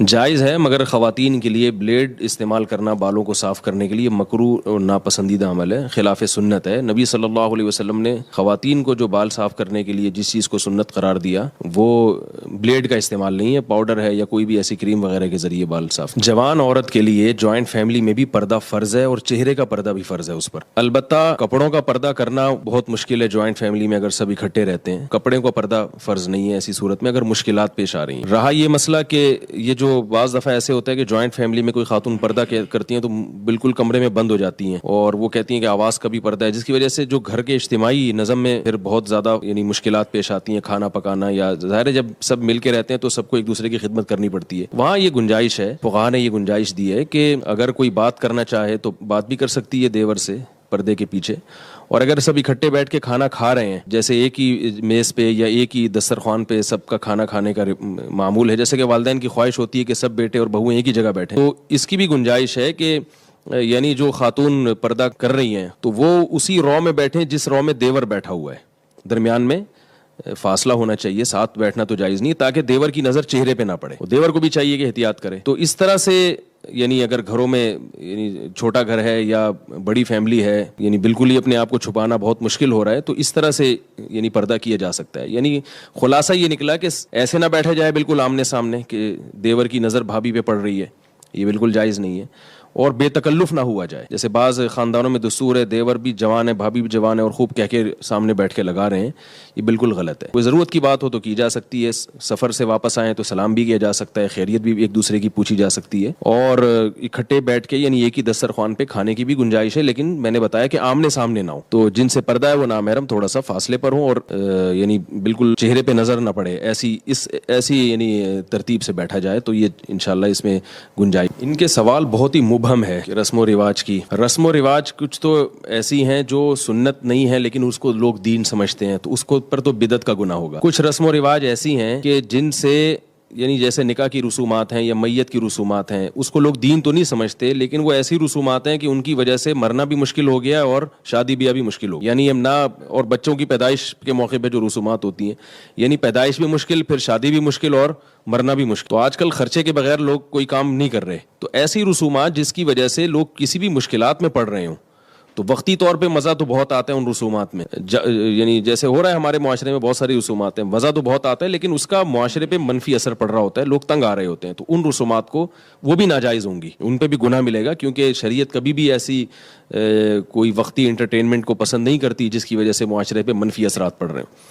جائز ہے، مگر خواتین کے لیے بلیڈ استعمال کرنا بالوں کو صاف کرنے کے لیے مکروہ اور ناپسندیدہ عمل ہے، خلاف سنت ہے۔ نبی صلی اللہ علیہ وسلم نے خواتین کو جو بال صاف کرنے کے لیے جس چیز کو سنت قرار دیا وہ بلیڈ کا استعمال نہیں ہے، پاؤڈر ہے یا کوئی بھی ایسی کریم وغیرہ کے ذریعے بال صاف۔ جوان عورت کے لیے جوائنٹ فیملی میں بھی پردہ فرض ہے اور چہرے کا پردہ بھی فرض ہے اس پر۔ البتہ کپڑوں کا پردہ کرنا بہت مشکل ہے جوائنٹ فیملی میں، اگر سب اکٹھے رہتے ہیں۔ کپڑے کا پردہ فرض نہیں ہے ایسی صورت میں اگر مشکلات پیش آ رہی ہیں۔ رہا یہ مسئلہ کہ یہ جو بعض دفعہ ایسے ہوتا ہے کہ جوائنٹ فیملی میں کوئی خاتون پردہ کرتی ہیں تو بالکل کمرے میں بند ہو جاتی ہیں اور وہ کہتی ہیں کہ آواز کا بھی پردہ ہے، جس کی وجہ سے جو گھر کے اجتماعی نظم میں پھر بہت زیادہ مشکلات پیش آتی ہیں، کھانا پکانا، یا ظاہر ہے جب سب مل کے رہتے ہیں تو سب کو ایک دوسرے کی خدمت کرنی پڑتی ہے۔ وہاں یہ گنجائش ہے، فقہا نے یہ گنجائش دی ہے کہ اگر کوئی بات کرنا چاہے تو بات بھی کر سکتی ہے دیور سے پردے کے پیچھے، اور اگر سب اکٹھے بیٹھ کے کھانا کھا رہے ہیں، جیسے ایک ہی میز پہ یا ایک ہی دسترخوان پہ سب کا کھانا کھانے کا معمول ہے، جیسے کہ والدین کی خواہش ہوتی ہے کہ سب بیٹے اور بہو ایک ہی جگہ بیٹھیں، تو اس کی بھی گنجائش ہے کہ یعنی جو خاتون پردہ کر رہی ہیں تو وہ اسی رو میں بیٹھیں جس رو میں دیور بیٹھا ہوا ہے، درمیان میں فاصلہ ہونا چاہیے، ساتھ بیٹھنا تو جائز نہیں تاکہ دیور کی نظر چہرے پہ نہ پڑے، دیور کو بھی چاہیے کہ احتیاط کرے۔ تو اس طرح سے اگر گھروں میں چھوٹا گھر ہے یا بڑی فیملی ہے، بالکل ہی اپنے آپ کو چھپانا بہت مشکل ہو رہا ہے، تو اس طرح سے پردہ کیا جا سکتا ہے۔ خلاصہ یہ نکلا کہ ایسے نہ بیٹھا جائے بالکل آمنے سامنے کہ دیور کی نظر بھابھی پہ پڑ رہی ہے، یہ بالکل جائز نہیں ہے، اور بے تکلف نہ ہوا جائے۔ جیسے بعض خاندانوں میں دستور ہے دیور بھی جوان ہے، بھابھی بھی جوان ہے، اور خوب کہہ کے سامنے بیٹھ کے لگا رہے ہیں، یہ بالکل غلط ہے۔ کوئی ضرورت کی بات ہو تو کی جا سکتی ہے، سفر سے واپس آئیں تو سلام بھی کیا جا سکتا ہے، خیریت بھی ایک دوسرے کی پوچھی جا سکتی ہے، اور اکٹھے بیٹھ کے ایک ہی دسترخوان پہ کھانے کی بھی گنجائش ہے، لیکن میں نے بتایا کہ آمنے سامنے نہ ہو، تو جن سے پردہ ہے وہ نامحرم تھوڑا سا فاصلے پر ہوں اور بالکل چہرے پہ نظر نہ پڑے، ایسی ترتیب سے بیٹھا جائے، تو یہ انشاءاللہ اس میں گنجائش۔ ان کے سوال بہت ہی مبہم ہے کہ رسم و رواج کی، رسم و رواج کچھ تو ایسی ہیں جو سنت نہیں ہے لیکن اس کو لوگ دین سمجھتے ہیں، تو اس کو پر تو بدعت کا گناہ ہوگا۔ کچھ رسم و رواج ایسی ہیں کہ جن سے جیسے نکاح کی رسومات ہیں یا میت کی رسومات ہیں، اس کو لوگ دین تو نہیں سمجھتے، لیکن وہ ایسی رسومات ہیں کہ ان کی وجہ سے مرنا بھی مشکل ہو گیا اور شادی بیاہ بھی مشکل ہو گیا، اور بچوں کی پیدائش کے موقع پہ جو رسومات ہوتی ہیں، پیدائش بھی مشکل، پھر شادی بھی مشکل اور مرنا بھی مشکل۔ تو آج کل خرچے کے بغیر لوگ کوئی کام نہیں کر رہے، تو ایسی رسومات جس کی وجہ سے لوگ کسی بھی مشکلات میں پڑ رہے ہوں، تو وقتی طور پہ مزہ تو بہت آتا ہے ان رسومات میں، جیسے ہو رہا ہے ہمارے معاشرے میں بہت ساری رسومات ہیں، مزہ تو بہت آتا ہے لیکن اس کا معاشرے پہ منفی اثر پڑ رہا ہوتا ہے، لوگ تنگ آ رہے ہوتے ہیں، تو ان رسومات کو وہ بھی ناجائز ہوں گی، ان پہ بھی گناہ ملے گا، کیونکہ شریعت کبھی بھی ایسی کوئی وقتی انٹرٹینمنٹ کو پسند نہیں کرتی جس کی وجہ سے معاشرے پہ منفی اثرات پڑ رہے ہیں۔